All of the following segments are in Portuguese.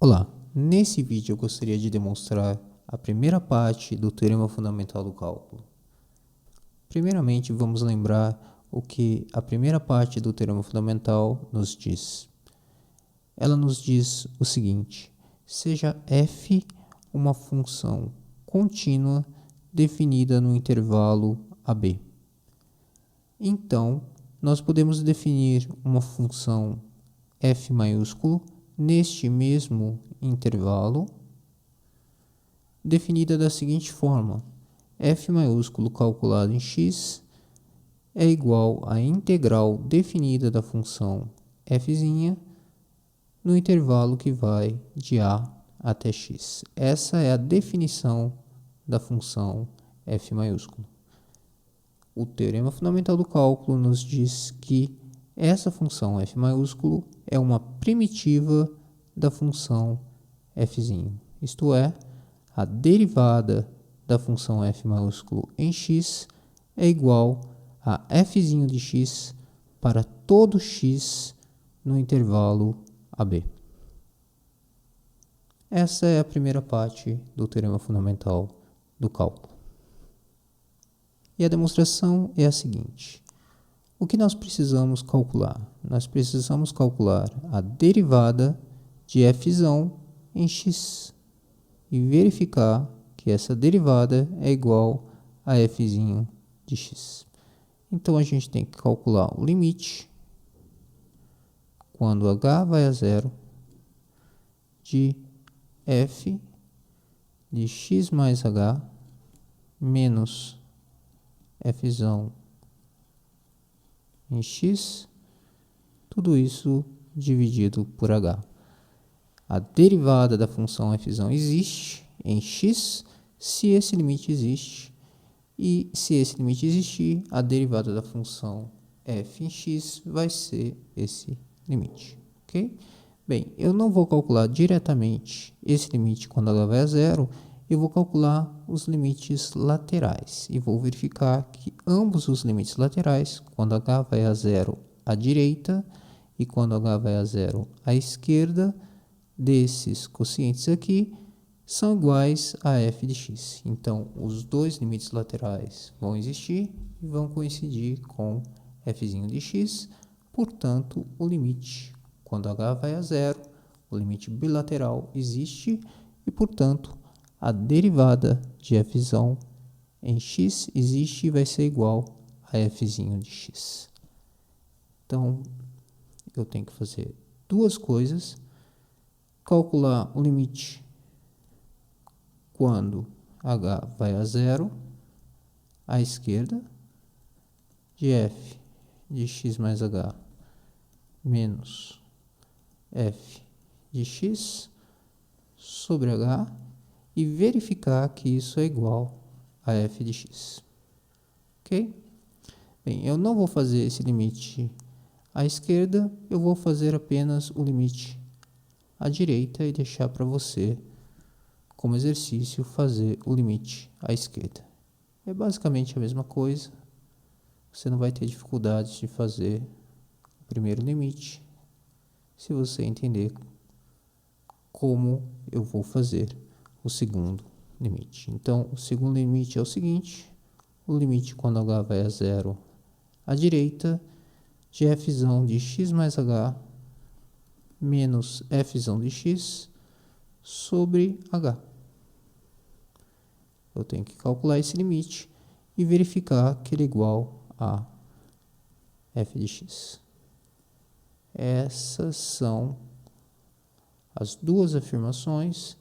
Olá, nesse vídeo eu gostaria de demonstrar a primeira parte do teorema fundamental do cálculo. Primeiramente, vamos lembrar o que a primeira parte do teorema fundamental nos diz. Ela nos diz o seguinte: seja f uma função contínua definida no intervalo AB. Então, nós podemos definir uma função f maiúsculo neste mesmo intervalo, definida da seguinte forma: f maiúsculo calculado em x é igual à integral definida da função f' no intervalo que vai de a até x. Essa é a definição da função f maiúsculo. O teorema fundamental do cálculo nos diz que essa função f maiúsculo é uma primitiva da função f', isto é, a derivada da função f maiúsculo em x é igual a f' de x para todo x no intervalo AB. Essa é a primeira parte do teorema fundamental do cálculo. E a demonstração é a seguinte: o que nós precisamos calcular? Nós precisamos calcular a derivada de f' em x e verificar que essa derivada é igual a f' de x. Então, a gente tem que calcular o limite, quando h vai a zero, de f de x mais h menos f' em x, tudo isso dividido por h. A derivada da função f' existe em x se esse limite existe, e se esse limite existir, a derivada da função f em x vai ser esse limite, ok? Bem, eu não vou calcular diretamente esse limite quando h vai a zero, eu vou calcular os limites laterais e vou verificar que ambos os limites laterais, quando h vai a zero à direita e quando h vai a zero à esquerda, desses quocientes aqui são iguais a f de x. Então, os dois limites laterais vão existir e vão coincidir com f' de x. Portanto, o limite, quando h vai a zero, o limite bilateral existe e, portanto, a derivada de f' em x existe e vai ser igual a f' de x. Então, eu tenho que fazer duas coisas: calcular o limite quando h vai a zero à esquerda de f de x mais h menos f de x sobre h e verificar que isso é igual a f de x. Ok? Bem, eu não vou fazer esse limite à esquerda, eu vou fazer apenas o limite à direita e deixar para você, como exercício, fazer o limite à esquerda. É basicamente a mesma coisa. Você não vai ter dificuldades de fazer o primeiro limite, se você entender como eu vou fazer o segundo limite. Então, o segundo limite é o seguinte: o limite quando h vai a zero à direita de f' de x mais h menos f' de x sobre h. Eu tenho que calcular esse limite e verificar que ele é igual a f de x. Essas são as duas afirmações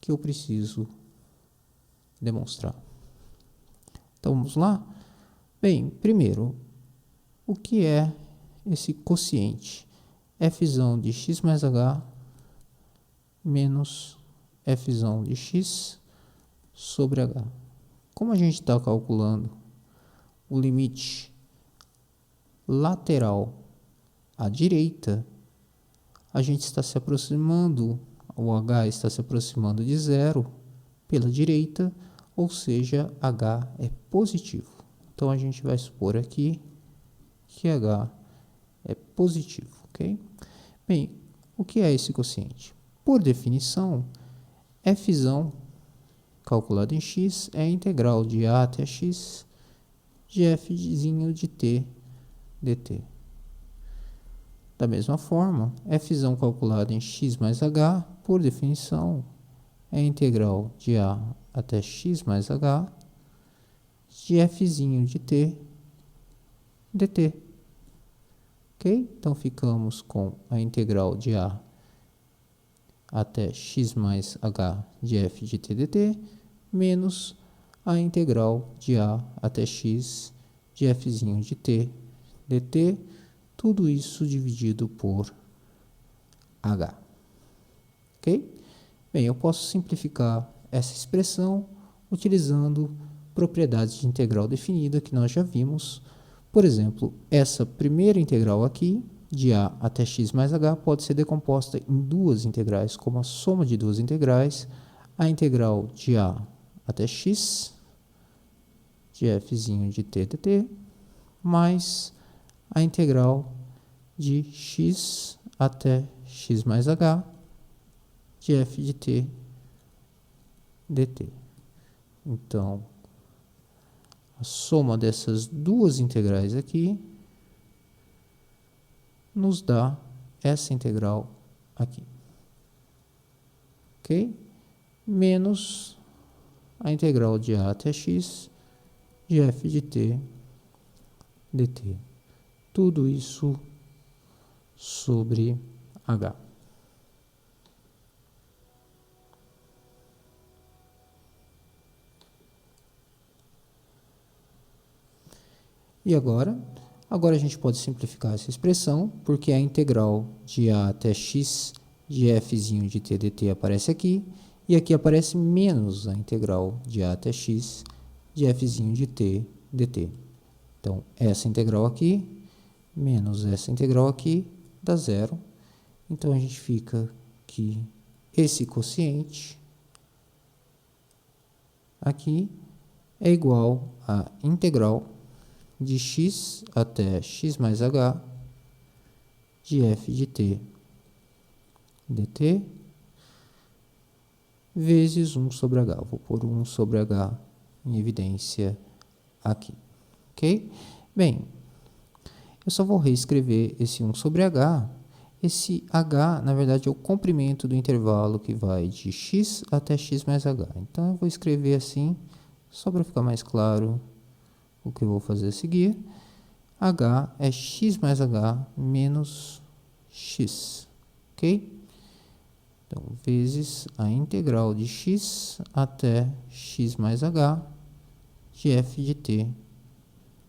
que eu preciso demonstrar. Então, vamos lá? Bem, primeiro, o que é esse quociente f' de x mais h menos f' de x sobre h? Como a gente está calculando o limite lateral à direita, a gente está se aproximando, o h está se aproximando de zero pela direita, ou seja, h é positivo. Então, a gente vai supor aqui que h é positivo, ok? Bem, o que é esse quociente? Por definição, f calculado em x é a integral de a até x de fzinho de t dt. Da mesma forma, f calculado em x mais h, por definição, é a integral de a até x mais h de fzinho de t dt. Ok? Então, ficamos com a integral de a até x mais h de f de t dt, menos a integral de a até x de fzinho de t dt, tudo isso dividido por h. Ok? Bem, eu posso simplificar essa expressão utilizando propriedades de integral definida que nós já vimos. Por exemplo, essa primeira integral aqui, de a até x mais h, pode ser decomposta em duas integrais, como a soma de duas integrais, a integral de a até x, de fzinho de t dt, mais a integral de x até x mais h, de f de t dt. Então, a soma dessas duas integrais aqui nos dá essa integral aqui. Ok? Menos a integral de a até x de f de t dt. Tudo isso sobre h. E agora a gente pode simplificar essa expressão, porque a integral de a até x de fzinho de t dt aparece aqui, e aqui aparece menos a integral de a até x de fzinho de t dt. Então, essa integral aqui, menos essa integral aqui, dá zero. Então, a gente fica que esse quociente aqui é igual à integral de x até x mais h de f de t dt vezes 1 sobre h. Vou pôr 1 sobre h em evidência aqui. Ok? Bem, eu só vou reescrever esse 1 sobre h. Esse h, na verdade, é o comprimento do intervalo que vai de x até x mais h. Então, eu vou escrever assim, só para ficar mais claro o que eu vou fazer a seguir. H é x mais h menos x, ok? Então, vezes a integral de x até x mais h de f de t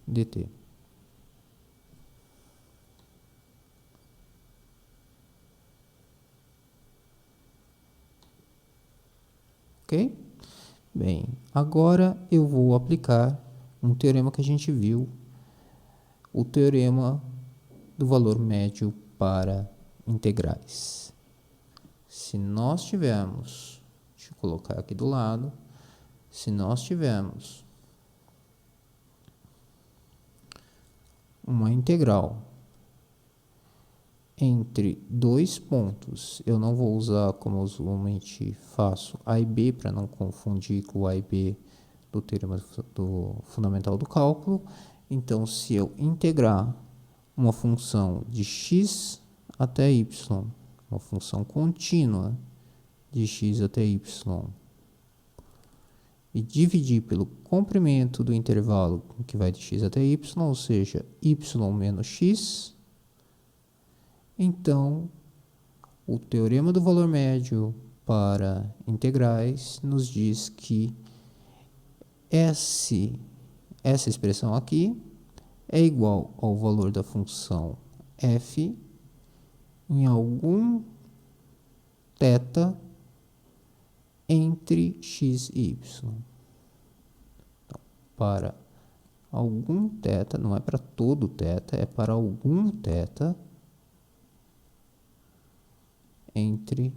dt. Ok? Bem, agora eu vou aplicar um teorema que a gente viu, o teorema do valor médio para integrais. Se nós tivermos, deixa eu colocar aqui do lado, se nós tivermos uma integral entre dois pontos, eu não vou usar como eu usualmente faço a e b para não confundir com o a e b do teorema do fundamental do cálculo. Então, se eu integrar uma função de x até y, uma função contínua de x até y, e dividir pelo comprimento do intervalo que vai de x até y, ou seja, y menos x, então, o teorema do valor médio para integrais nos diz que essa expressão aqui é igual ao valor da função f em algum θ entre x e y. Então, para algum θ, não é para todo θ, é para algum θ entre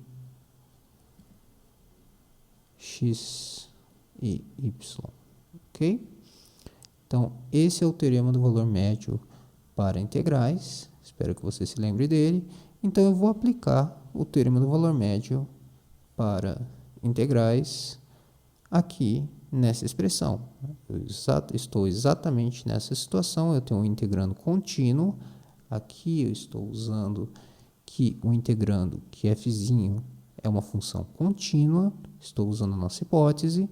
x e y, ok? Então, esse é o teorema do valor médio para integrais, espero que você se lembre dele. Então, eu vou aplicar o teorema do valor médio para integrais aqui nessa expressão. Eu estou exatamente nessa situação, eu tenho um integrando contínuo, aqui eu estou usando que o integrando, que f'zinho é uma função contínua, estou usando a nossa hipótese,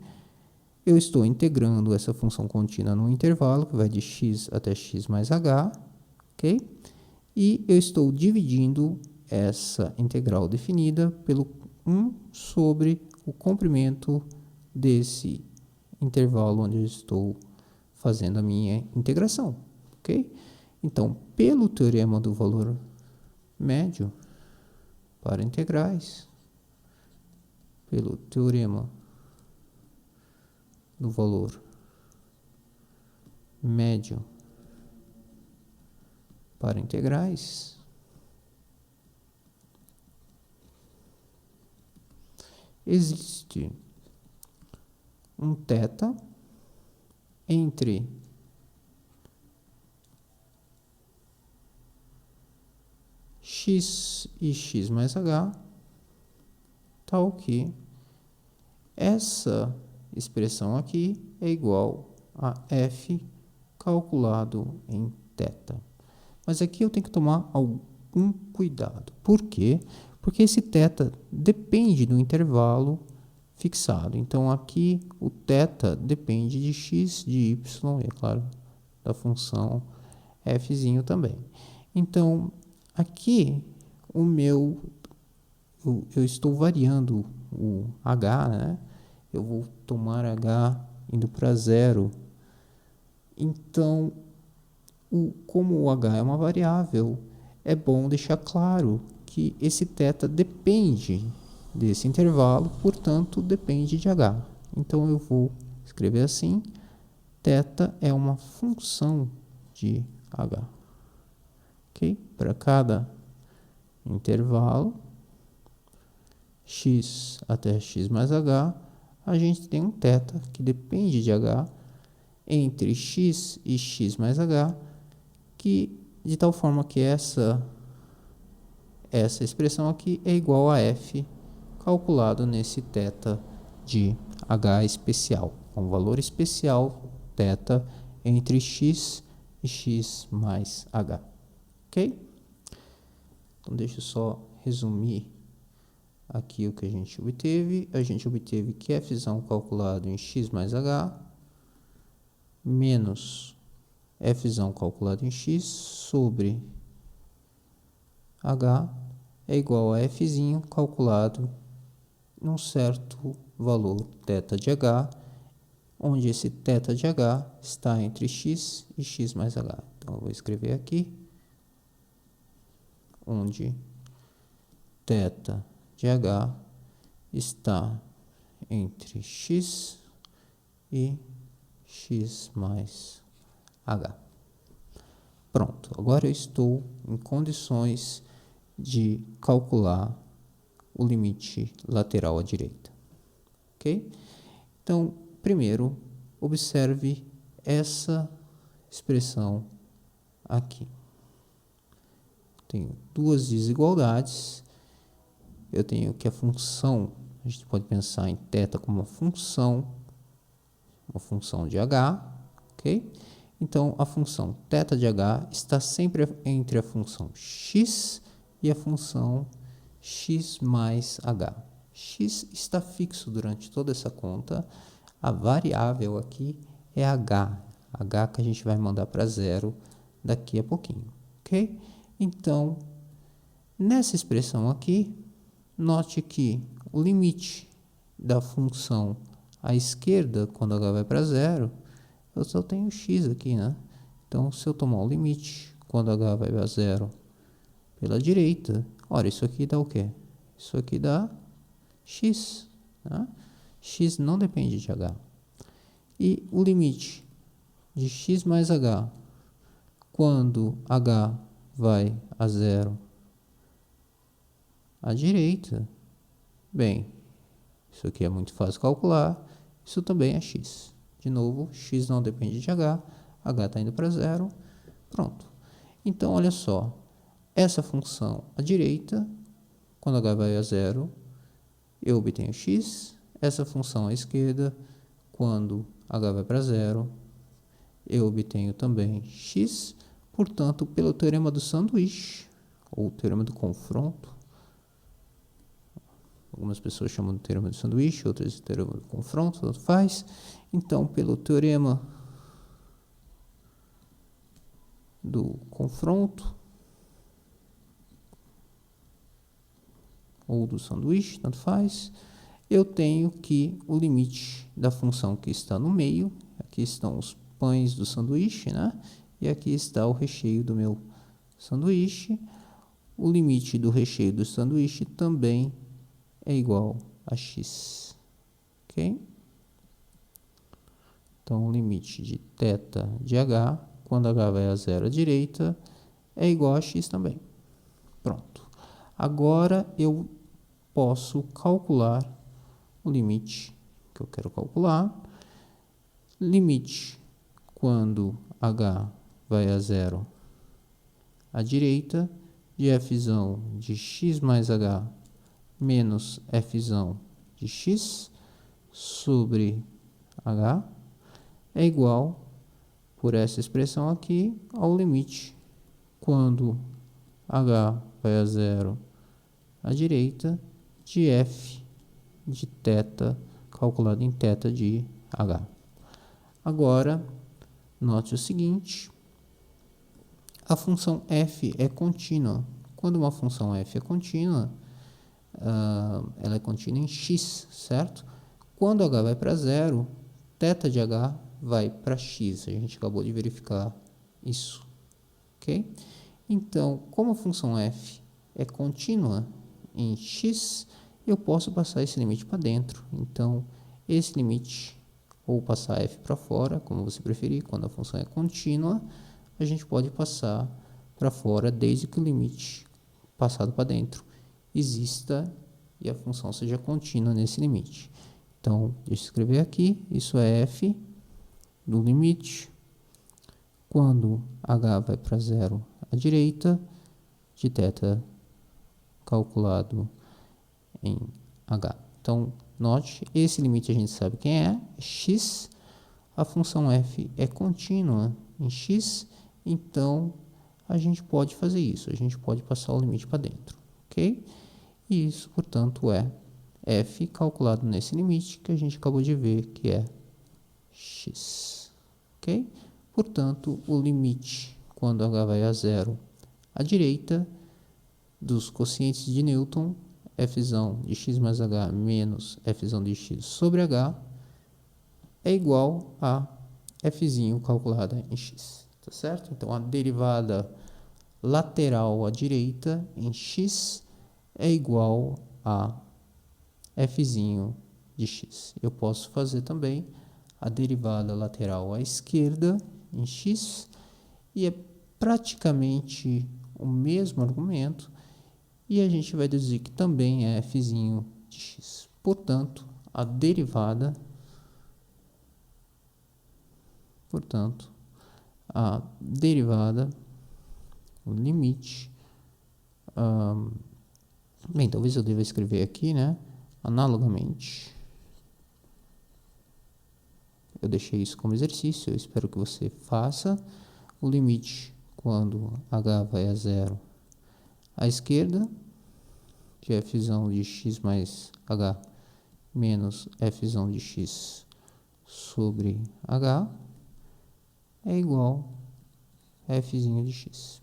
eu estou integrando essa função contínua num intervalo, que vai de x até x mais h, ok? E eu estou dividindo essa integral definida pelo 1 sobre o comprimento desse intervalo onde eu estou fazendo a minha integração, ok? Então, pelo teorema do valor médio para integrais, pelo teorema do valor médio para integrais, existe um θ entre x e x mais h, tal que essa expressão aqui é igual a f calculado em θ. Mas aqui eu tenho que tomar algum cuidado. Por quê? Porque esse θ depende do intervalo fixado. Então, aqui o θ depende de x, de y, e, é claro, da função f'zinho também. Então, aqui eu estou variando o h, né? Eu vou tomar h indo para zero. Então, como o h é uma variável, é bom deixar claro que esse θ depende desse intervalo, portanto, depende de h. Então, eu vou escrever assim: θ é uma função de h. Ok? Para cada intervalo, x até x mais h, a gente tem um θ que depende de h entre x e x mais h, que de tal forma que essa expressão aqui é igual a f calculado nesse θ de h especial, um valor especial θ entre x e x mais h. Ok? Então, deixa eu só resumir aqui o que a gente obteve. A gente obteve que f'zão calculado em x mais h menos f'zão calculado em x sobre h é igual a f'zinho calculado num certo valor θ de h, onde esse θ de h está entre x e x mais h. Então, eu vou escrever aqui, onde θ de h está entre x e x mais h. Pronto, agora eu estou em condições de calcular o limite lateral à direita. Ok? Então, primeiro, observe essa expressão aqui. Tenho duas desigualdades. Eu tenho que a função, a gente pode pensar em θ como uma função de h, ok? Então, a função θ de h está sempre entre a função x e a função x mais h. X está fixo durante toda essa conta. A variável aqui é h que a gente vai mandar para zero daqui a pouquinho, ok? Então, nessa expressão aqui, note que o limite da função à esquerda, quando h vai para zero, eu só tenho x aqui, né? Então, se eu tomar o limite, quando h vai para zero pela direita, olha, isso aqui dá o quê? Isso aqui dá x, né? X não depende de h. E o limite de x mais h, quando h vai a zero à direita, bem, isso aqui é muito fácil calcular, isso também é x. De novo, x não depende de h está indo para zero, pronto. Então, olha só, essa função à direita, quando h vai a zero, eu obtenho x. Essa função à esquerda, quando h vai para zero, eu obtenho também x. Portanto, pelo teorema do sanduíche, ou teorema do confronto, algumas pessoas chamam de teorema do sanduíche, outras de teorema do confronto, tanto faz. Então, pelo teorema do confronto, ou do sanduíche, tanto faz, eu tenho que o limite da função que está no meio, aqui estão os pães do sanduíche, né? E aqui está o recheio do meu sanduíche. O limite do recheio do sanduíche também é igual a x, ok? Então, o limite de θ de h, quando h vai a zero à direita, é igual a x também. Pronto. Agora, eu posso calcular o limite que eu quero calcular. Limite quando h vai a zero à direita de f de x mais h menos f de x sobre h é igual, por essa expressão aqui, ao limite quando h vai a zero à direita de f de θ calculado em θ de h. Agora, note o seguinte, a função f é contínua. Quando uma função f é contínua, ela é contínua em x, certo? Quando h vai para zero, θ de h vai para x. A gente acabou de verificar isso, ok? Então, como a função f é contínua em x, eu posso passar esse limite para dentro. Então, esse limite, ou passar f para fora, como você preferir, quando a função é contínua, a gente pode passar para fora desde que o limite passado para dentro exista e a função seja contínua nesse limite. Então, deixa eu escrever aqui, isso é f do limite quando h vai para zero à direita de θ calculado em h. Então, note, esse limite a gente sabe quem é x. A função f é contínua em x, então a gente pode fazer isso, a gente pode passar o limite para dentro, ok? E isso, portanto, é f calculado nesse limite que a gente acabou de ver que é x, ok? Portanto, o limite quando h vai a zero à direita dos quocientes de Newton, f de x mais h menos f de x sobre h, é igual a f calculada em x, tá certo? Então, a derivada lateral à direita em x é igual a f de x. Eu posso fazer também a derivada lateral à esquerda em x, e é praticamente o mesmo argumento, e a gente vai deduzir que também é f de x. Portanto, a derivada, o limite, bem, talvez eu deva escrever aqui, né? Analogamente, eu deixei isso como exercício, eu espero que você faça. O limite quando h vai a zero à esquerda de f de x mais h menos f de x sobre h é igual a f de x,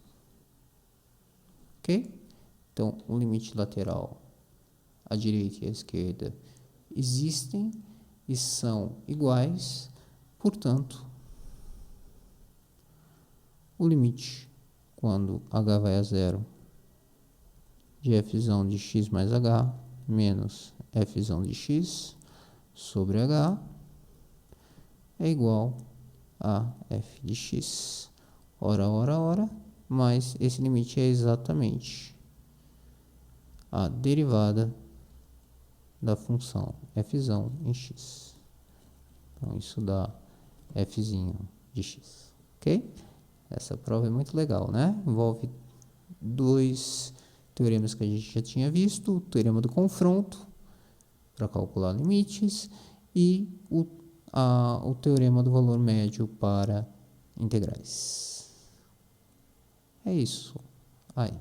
ok? Então, o limite lateral à direita e à esquerda existem e são iguais, portanto, o limite quando h vai a zero de f de x mais h menos f de x sobre h é igual a f de x, ora, mas esse limite é exatamente a derivada da função f em x. Então, isso dá f de x, ok? Essa prova é muito legal, né? Envolve dois teoremas que a gente já tinha visto, o teorema do confronto para calcular limites e o teorema do valor médio para integrais. É isso aí.